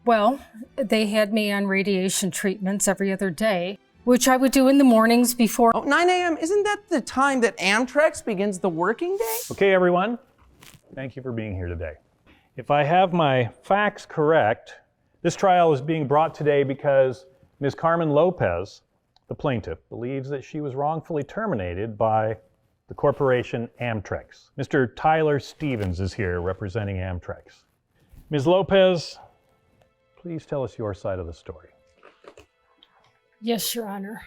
Well, they had me on radiation treatments every other day, which I would do in the mornings before. Oh, 9 a.m., isn't that the time that Amtrex begins the working day? Okay, everyone, thank you for being here today. If I have my facts correct, this trial is being brought today because Ms. Carmen Lopez, the plaintiff, believes that she was wrongfully terminated by the corporation Amtrex. Mr. Tyler Stevens is here representing Amtrex. Ms. Lopez, please tell us your side of the story. Yes, Your Honor.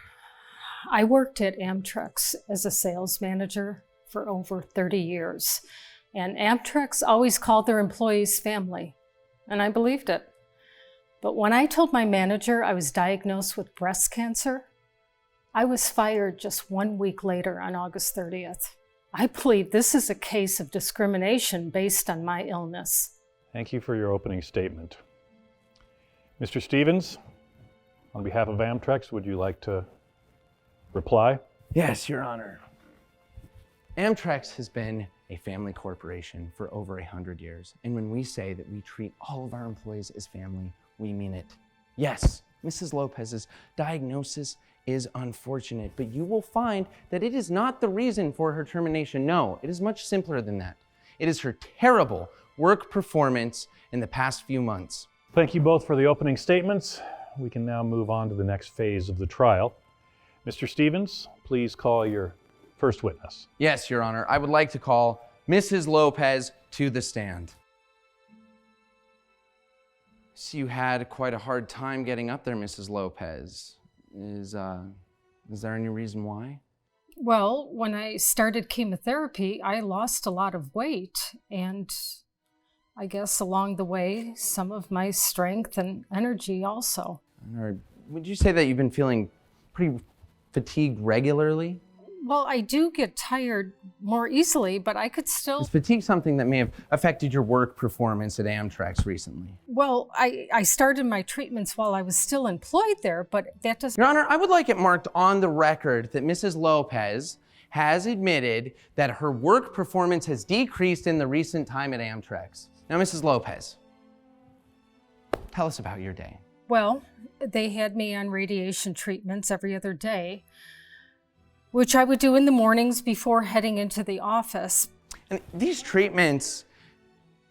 I worked at Amtrex as a sales manager for over 30 years, and Amtrex always called their employees family, and I believed it. But when I told my manager I was diagnosed with breast cancer, I was fired just 1 week later on August 30th. I believe this is a case of discrimination based on my illness. Thank you for your opening statement. Mr. Stevens, on behalf of Amtrex, would you like to reply? Yes, Your Honor. Amtrex has been a family corporation for over 100 years. And when we say that we treat all of our employees as family, we mean it. Yes, Mrs. Lopez's diagnosis is unfortunate, but you will find that it is not the reason for her termination. No, it is much simpler than that. It is her terrible work performance in the past few months. Thank you both for the opening statements. We can now move on to the next phase of the trial. Mr. Stevens, please call your first witness. Yes, Your Honor. I would like to call Mrs. Lopez to the stand. So you had quite a hard time getting up there, Mrs. Lopez. Is there any reason why? Well, when I started chemotherapy, I lost a lot of weight, and I guess along the way, some of my strength and energy also. Or would you say that you've been feeling pretty fatigued regularly? Well, I do get tired more easily, but I could still... Is fatigue something that may have affected your work performance at Amtrex recently? Well, I started my treatments while I was still employed there, but that doesn't... Your Honor, I would like it marked on the record that Mrs. Lopez has admitted that her work performance has decreased in the recent time at Amtrex. Now, Mrs. Lopez, tell us about your day. Well, they had me on radiation treatments every other day, which I would do in the mornings before heading into the office. And these treatments,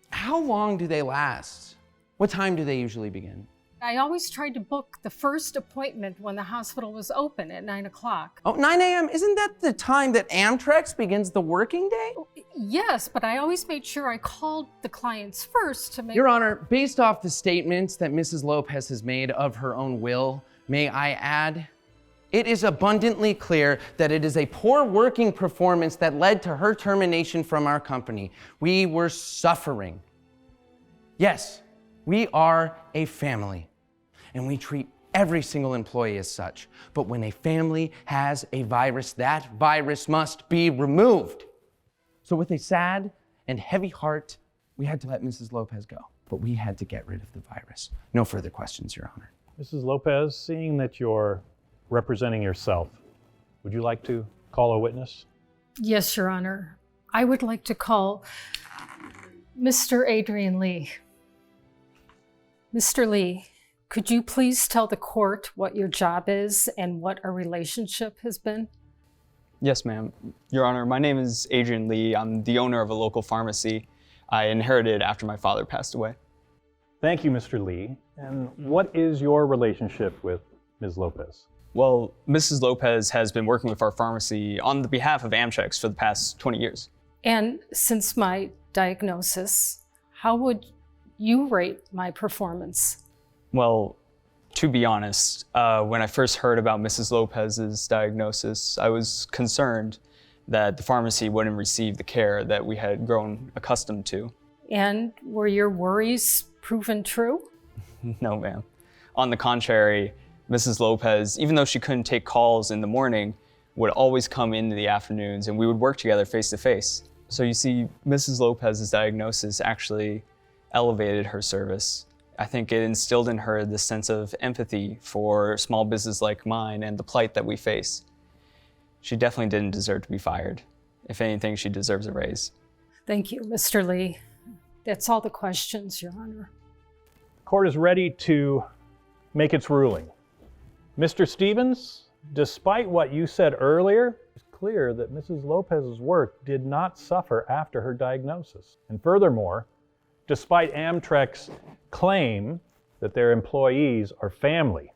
how long do they last? What time do they usually begin? I always tried to book the first appointment when the hospital was open at 9 o'clock. Oh, 9 a.m., isn't that the time that Amtrex begins the working day? Yes, but I always made sure I called the clients first to make... Your Honor, based off the statements that Mrs. Lopez has made of her own will, may I add, it is abundantly clear that it is a poor working performance that led to her termination from our company. We were suffering. Yes, we are a family, and we treat every single employee as such. But when a family has a virus, that virus must be removed. So with a sad and heavy heart, we had to let Mrs. Lopez go, but we had to get rid of the virus. No further questions, Your Honor. Mrs. Lopez, seeing that you're representing yourself, would you like to call a witness? Yes, Your Honor. I would like to call Mr. Adrian Lee. Mr. Lee, could you please tell the court what your job is and what our relationship has been? Yes, ma'am. Your Honor, my name is Adrian Lee. I'm the owner of a local pharmacy I inherited after my father passed away. Thank you, Mr. Lee. And what is your relationship with Ms. Lopez? Well, Mrs. Lopez has been working with our pharmacy on the behalf of Amtrex for the past 20 years. And since my diagnosis, how would you rate my performance? Well, to be honest, when I first heard about Mrs. Lopez's diagnosis, I was concerned that the pharmacy wouldn't receive the care that we had grown accustomed to. And were your worries proven true? No, ma'am. On the contrary, Mrs. Lopez, even though she couldn't take calls in the morning, would always come in the afternoons and we would work together face to face. So you see, Mrs. Lopez's diagnosis actually elevated her service. I think it instilled in her this sense of empathy for small business like mine and the plight that we face. She definitely didn't deserve to be fired. If anything, she deserves a raise. Thank you, Mr. Lee. That's all the questions, Your Honor. Court is ready to make its ruling. Mr. Stevens, despite what you said earlier, it's clear that Mrs. Lopez's work did not suffer after her diagnosis. And furthermore, despite Amtrek's claim that their employees are family,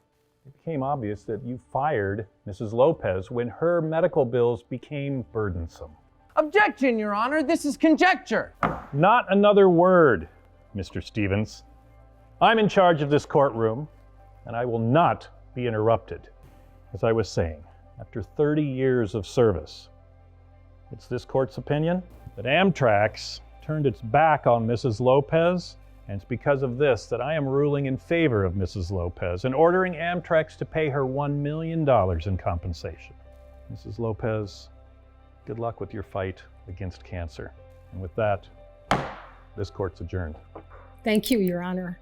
it became obvious that you fired Mrs. Lopez when her medical bills became burdensome. Objection, Your Honor, this is conjecture. Not another word, Mr. Stevens. I'm in charge of this courtroom, and I will not be interrupted. As I was saying, after 30 years of service, it's this court's opinion that Amtrak's turned its back on Mrs. Lopez, and it's because of this that I am ruling in favor of Mrs. Lopez and ordering Amtrak's to pay her $1 million in compensation. Mrs. Lopez, good luck with your fight against cancer. And with that, this court's adjourned. Thank you, Your Honor.